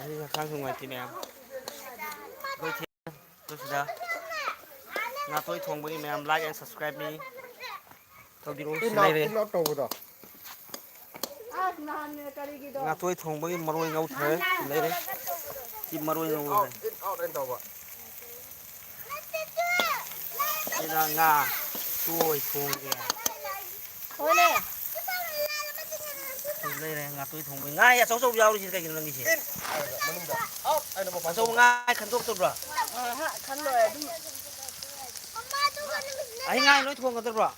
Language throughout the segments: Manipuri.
Ini khang sungai ti ma'am. Koi thi to sida. Na toi thong bagi ma'am like and subscribe me. Tau di ro silai re. Na toi thong bagi maroi ngau thre silai re. Ti maroi ngau re. Ina nga toi thong ge. Thôi nè. Silai re nga toi thong bagi nga ya chau chau yaw ri kai nang gi si. Chau nga khan tok to bra. Khăn rồi. Ai nga noi thong ka to bra.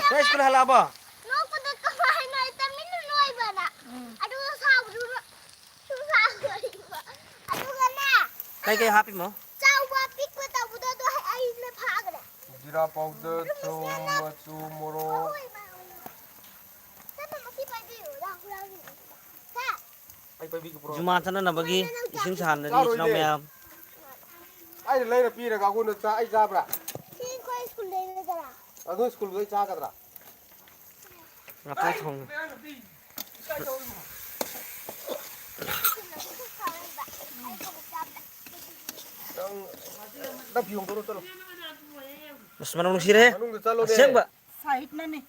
Kau sekolah hala apa? Kai happy mo? Jira powder, machu, moro. Cuma sana na bagi ising sahan na di sinaw ma'am. Ai lay na pira ka kuno sa ai sabra. Ado school goi cha kadra. Ngapai thong. Na piung toro toro. Mas manung sire. Siang ba? Side na ni.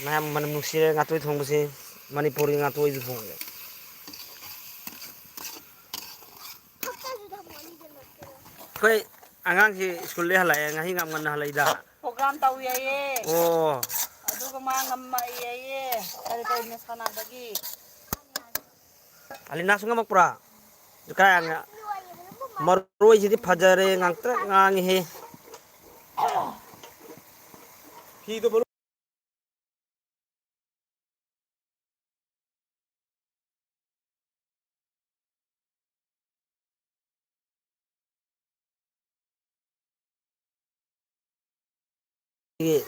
Ma'am manung sire ngatoi thong basi Manipuri ngatoi thong. Koi angang si school le halai ngahi ngam ngan halai da. Program tau ya ye. Oh. Aduh kemana ma ya ye. Dari kau ini sana bagi. Ali nak sungai makpura. Kaya nga maroi jadi fajare ngang trek ngang he. Hi to bolu.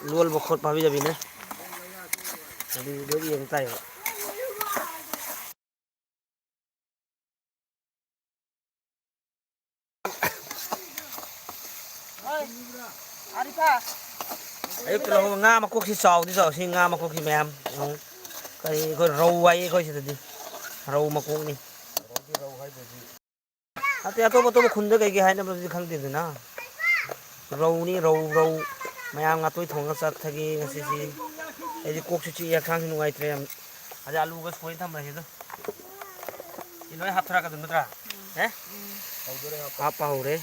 Lual bokot pavi jabi ne. Jadi doi yang tayo. Oi. Arifa. Ayo kalau nga makuk si saw di saw si nga makuk si ma'am. Kay ko raw ay ko si tadi. Raw makuk ni. Ate ato mo to khunda kay hay na bro khang din na. Raw ni raw mayam nga toy thong sa thagi ngasi si. Edi kok chi ya khang nu ngai tre am. Aja alu ga soi tham rahi do. Inoi hatra ka dun tra. Eh? Apa hore?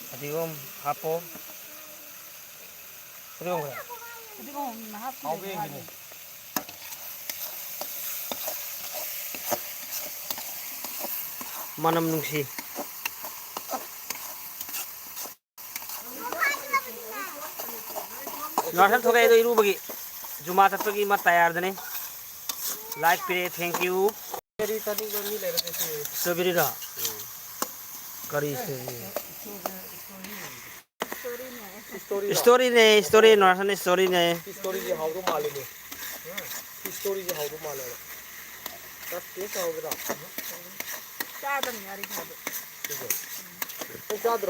Adigom hapo. Adigom kaya. Adigom mahap. Gini. Manam nungsi. Nasan thoga itu iru bagi. Juma tat bagi mat tayar dane. Like pire thank you. Eri tadi ko ni le rete se. Strawberry da. Kari story nasan story ne. Story je how to male ne. Story je how to male. Tas ke sa ho gada. चादर नहीं आ रही था ठीक है तो चादर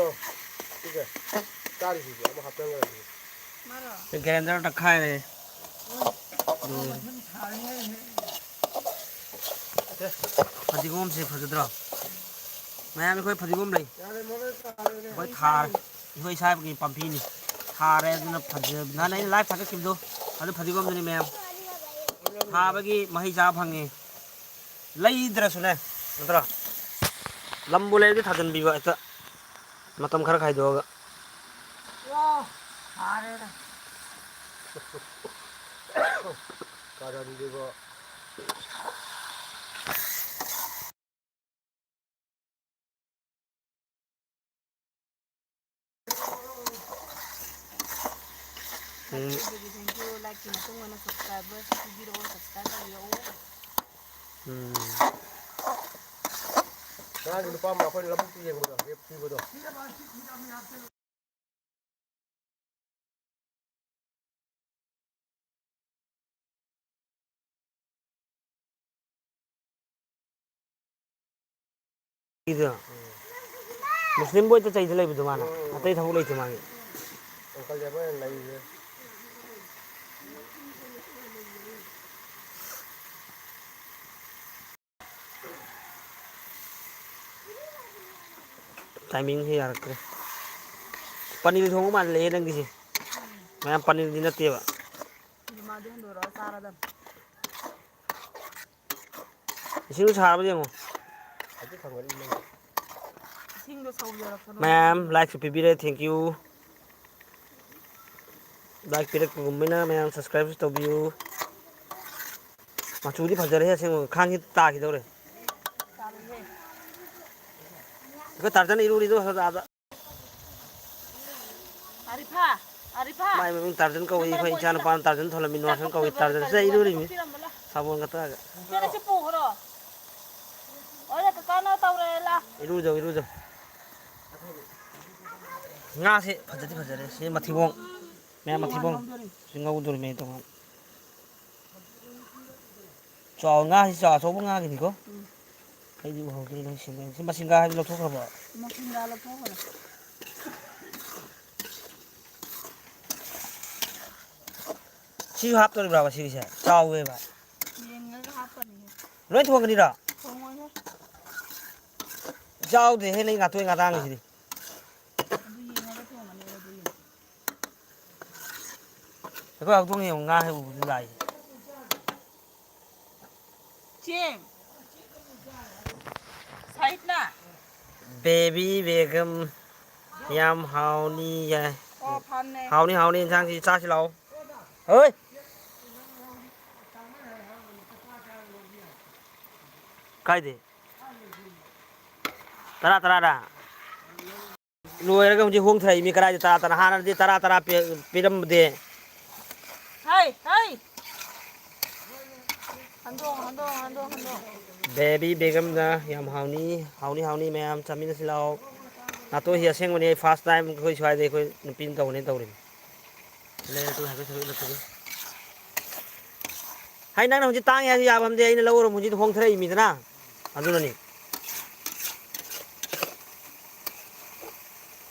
ठीक है चारी चीजें अब हाथ में रखिए मारो ये ग्राइंडर रखा है फजीगोम से फजदरा मैं हमें कोई फजीगोम नहीं कोई थार कोई साहब की पंपी नहीं थार है ना फज ना नहीं लाइफ था कि दो अरे फजीगोम नहीं मैम था बगी मही जा भंगे लई इधर सुने उधर लंबुले की थाजन बीवा ऐसा मतम खर खाई दोगा कारा दी देखो Nah, di depan apa di lambung tu yang bodoh, dia bodoh. Muslim boy tu cai tu lagi betul mana? Atau itu boleh cuma ni. Uncle जब नहीं है टाइमिंग ही यार करे पनीर थोंग मान ले नंगी से मैं पनीर दिन तेवा मादे हंदोरा सारा दम इसी साब जेंगो अभी खंगरी नहीं इसिंगो सौजरक्सनो मैम लाइक पीबीरे थैंक यू लाइक पीरकगुमना मैम सब्सक्राइब तौबियू मचूदी फजरे असेंगो खांगी तागिदौरे तारहे को तारजन इरुरिदो हदादा आरिफा आरिफा माय ममिंग तारजन कौई खै इचान पान तारजन थोलमिन वासन कौई तारजन से इरुरिमी साबोन गता तेरे से पोखरो ओरे काना तौरेला इरुजो nga se fajare se mathibong me mathibong singau dur me to chaw nga si chaw so nga gi ko ai di ho ki no singa si masinga ha lo thok ba masinga lo pokhoro si hap to bra ba si se chaw we ba yenga ga hapani loi thong ni ra thongoi he chaw de he nei nga to nga dang si adu yenga ga thongani adu yenga ko ang thong nga he u lai chim sait na baby begum yam hauni ya o phanne hauni sang si cha si lau ơi cái gì tara ra nuôi cái gì huống thầy mi cái gì tara hana đi tara piram đi hai handong baby begum da yam hauni mẹ em chăm mình xin lau na tôi hiện sinh này first time khơi xoay đây khơi pin tàu này tàu đi lên tôi hay cái thứ là tôi hay năng không chỉ tăng hay gì à bấm đây lâu rồi muốn chỉ huống thầy mi thế nào anh nói nè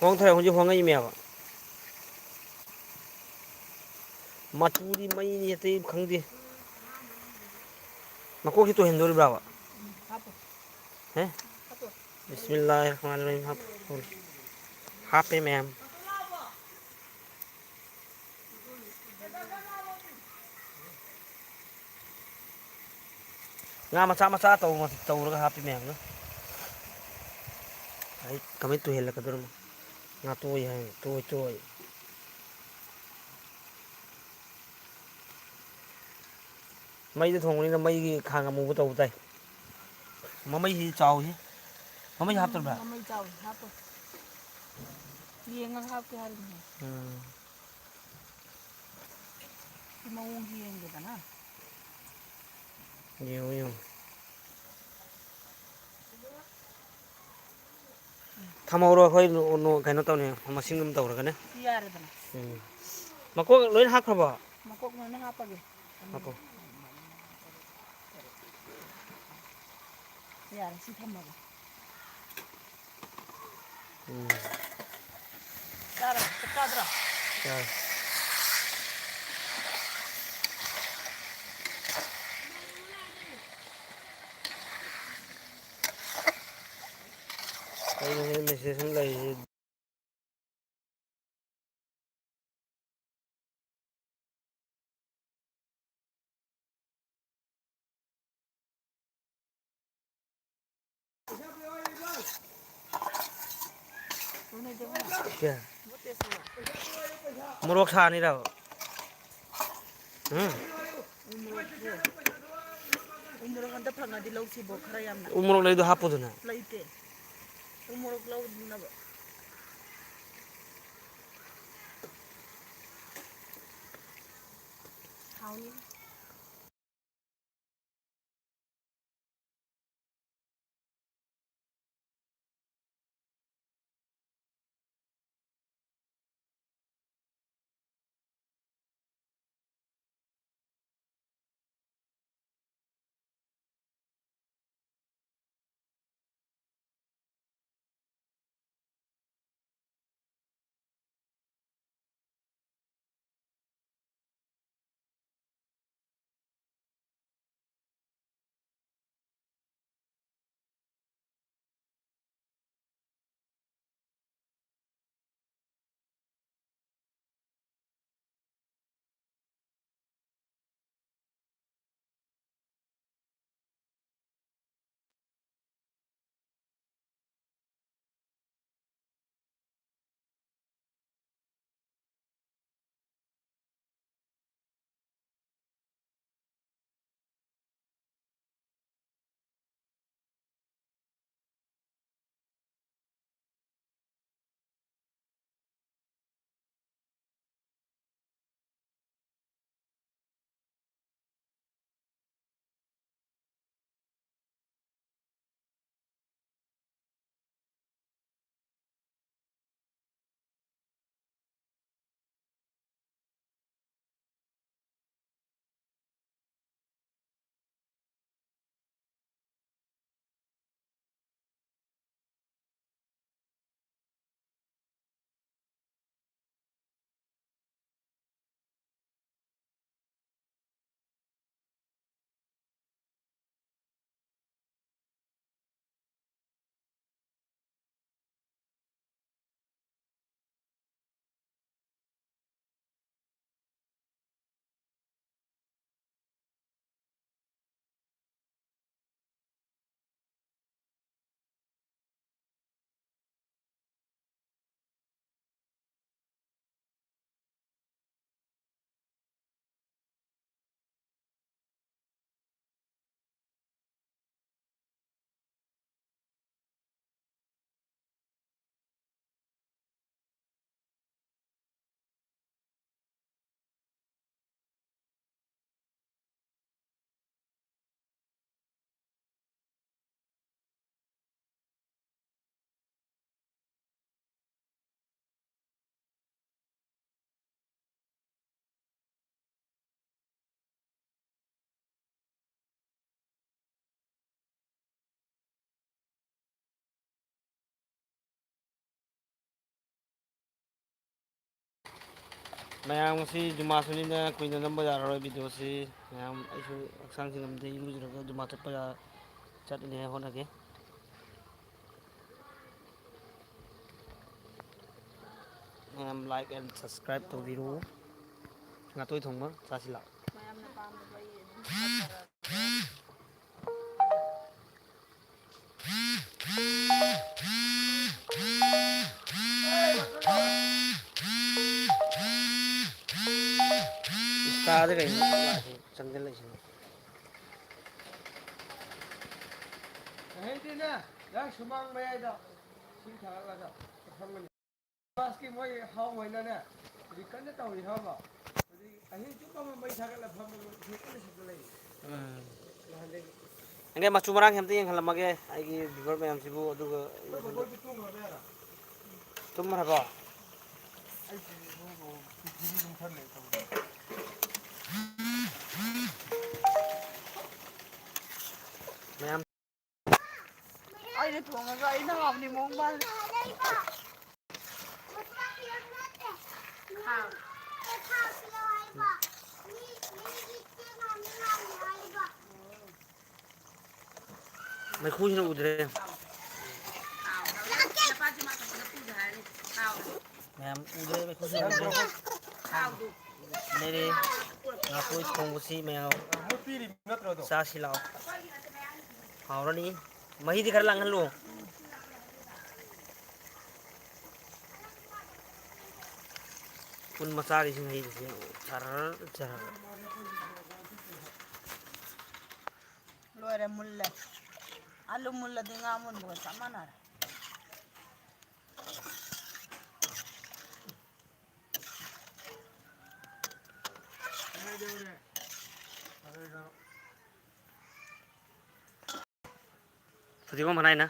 huống thầy không chỉ huống cái gì mèo mà chú đi mấy như thế không đi mà cô khi tôi hình đôi bảo hapo hả Bismillahirrahmanirrahim happy ma'am nga macha tàu cái happy ma'am nữa đấy kami tu hela kadur nga tôi hay tôi mấy cái thùng này là mấy cái hàng mù tàu tay mà mấy gì trâu chứ mà mấy hấp tao bà mamay chau hapo yenga ga hapke hari ni mau yenga ga na nhiều tham ô rồi khơi nó cái nó tàu này mà xin ngâm tàu rồi cái này yare dana mà có lối hát không bà makok na hapa ge Ako. yare si thamba ge Tara, tekadra. Rồi. Đây mình sẽ xuống đây kìa một lốc xà này đâu Umurok anta phanga di lausi bo khara yamna. một lốc này đồ hấp rồi nè Laite. Umurok lau na ba. Hauni. ꯃꯌꯥꯝ ꯉꯁꯤ ꯖꯨꯃꯥꯁꯨꯅꯤꯅ ꯀꯨꯏꯅ ꯅꯝꯕ ꯌꯥꯔꯔꯣꯏ ꯚꯤꯗꯤꯑꯣꯁꯤ ꯃꯌꯥꯝ ꯑꯩꯁꯨ ꯍꯛꯆꯥꯡꯁꯤ ꯉꯝꯗꯦ ꯏꯔꯨꯖꯔꯒ ꯖꯨꯃꯥ ꯆꯠꯅꯤꯡꯉꯥꯏ ꯍꯣꯠꯅꯒꯦ ꯃꯌꯥꯝ ꯂꯥꯏꯛ ꯑꯦꯟ ꯁꯕꯁꯀ꯭ꯔꯥꯏꯞ ꯇꯧꯕꯤꯔꯨ ꯉꯥꯇꯣꯏ ꯊꯣꯡꯕ ꯆꯥꯁꯤ ꯂꯥꯛ ꯃꯌꯥꯝꯅ ꯄꯥꯝꯅꯕ ꯑꯗꯨꯝ ꯊꯥꯖꯔꯛꯑꯒꯦ ꯏꯁꯇꯥꯗ ꯀꯩꯅꯣ ꯆꯪꯁꯤꯜꯂꯛꯏꯁꯤꯅ ꯍꯩꯗꯤꯅꯦ ꯅꯪ ꯁꯨꯃꯥꯡ ꯃꯌꯥꯏꯗ ꯁꯤꯡ ꯊꯥꯔꯛꯂꯒ ꯐꯝꯒꯅꯤ ꯕꯥꯁꯀꯤ ꯃꯣꯏ ꯍꯥꯎ ꯍꯣꯏꯅꯅꯦ ꯍꯧꯖꯤꯛ ꯀꯟꯅ ꯇꯧꯔꯤ ꯈꯪꯉꯕ ꯍꯧꯖꯤꯛ ꯑꯍꯤꯡ ꯆꯨꯞꯄ ꯑꯃ ꯃꯩ ꯊꯥꯒꯠꯂꯒ ꯐꯝꯕꯗꯣ ꯏꯁꯩ ꯀꯟꯅ ꯁꯛꯄ ꯂꯩ ꯅꯍꯥꯟꯗꯒꯤ ꯍꯪꯒꯦ ꯃꯆꯨ ꯃꯔꯥꯡ ꯑꯝꯇ ꯌꯦꯡꯍꯜꯂꯝꯃꯒꯦ ꯑꯩꯒꯤ ꯚꯤꯚꯔ ꯃꯌꯥꯝꯁꯤꯕꯨ ꯑꯗꯨꯒ ꯕꯕꯣꯏꯕꯨ ꯇꯨꯝꯈ꯭ꯔꯕ ꯌꯥꯔ ꯇꯨꯝꯈ꯭ꯔꯕꯣ ꯑꯩ ꯄ꯭ꯔꯤꯊꯤꯕꯤ ꯑꯗꯨꯝ ꯈꯔ ꯂꯩ ꯇꯧꯕꯗ ꯃꯌꯥꯝ ꯑꯩꯅ ꯊꯣꯡꯉꯒ ꯑꯩꯅ ꯍꯥꯞꯅꯤ ꯃꯑꯣꯡ ꯃꯥꯜꯂꯦ ꯃꯩꯈꯨꯁꯤꯅ ꯎꯗ꯭ꯔꯦ ꯃꯌꯥꯝ ꯎꯗ꯭ꯔꯦ ꯃꯩꯈꯨꯁꯤꯅ ꯅꯪ ꯎꯗ꯭ꯔꯦ ꯄꯨꯔꯛꯄ ꯂꯩꯔꯦ ꯉꯥꯀꯣꯏ ꯊꯣꯡꯕꯁꯤ ꯃꯌꯥꯝ ꯃꯣꯏ ꯄꯤꯔꯤ ꯅꯠꯇ꯭ꯔꯣꯗꯣ ꯆꯥꯁꯤ ꯂꯥꯛꯑꯣ ꯍꯥꯎꯔꯅꯤ ꯃꯍꯤꯗꯤ ꯈꯔ ꯂꯥꯡꯍꯜꯂꯨ ꯄꯨꯟ ꯃꯆꯥꯒꯤꯁꯤꯡ ꯍꯩꯔꯤꯁꯤ ꯖꯔ ꯂꯣꯏꯔꯦ ꯃꯨꯜꯂꯦ ꯑꯂꯨ ꯃꯨꯜꯂꯗꯤ ꯉꯥ ꯃꯨꯟꯕꯒ ꯆꯞ ꯃꯥꯟꯅꯔꯦ ꯐꯗꯤꯒꯣꯝ ꯃꯅꯥꯏꯅ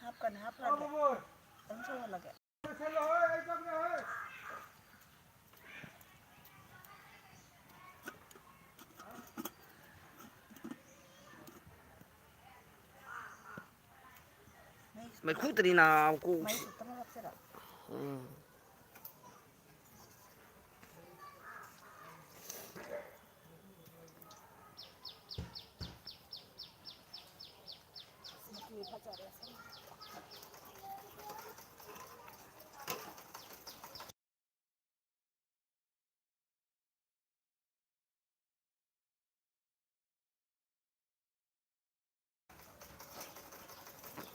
ꯍꯥꯞꯀꯅꯤ ꯍꯥꯞꯈ꯭ꯔꯒꯦ ꯑꯗꯨꯝ ꯁꯧꯍꯜꯂꯒꯦ ꯃꯩꯈꯨꯇꯅꯤ ꯅꯥꯕ ꯃꯩ ꯀꯣꯛꯁꯤ ꯈꯤꯇꯪ ꯍꯥꯞꯁꯤꯔ ꯃꯆꯨ ꯐꯖꯔꯦ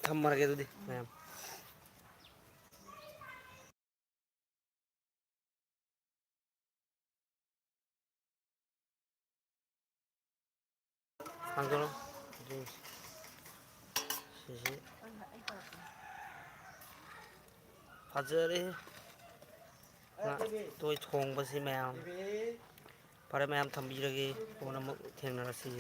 ꯊꯝꯃꯔꯒꯦ ꯑꯗꯨꯗꯤ ꯃꯌꯥꯝ ꯍꯥꯡꯗꯣꯛꯑꯣ ꯁꯤꯁꯤ ꯐꯖꯔꯦꯍꯦ ꯉꯥꯇꯣꯏ ꯊꯣꯡꯕꯁꯤ ꯃꯌꯥꯝ ꯐꯔꯦ ꯃꯌꯥꯝ ꯊꯝꯕꯤꯔꯒꯦ ꯀꯣꯟꯅ ꯑꯃꯨꯛ ꯊꯦꯡꯅꯔꯁꯤ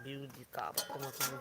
ꯚ꯭ꯌꯨꯗꯤ ꯀꯥꯞꯄ ꯃꯇꯨꯡ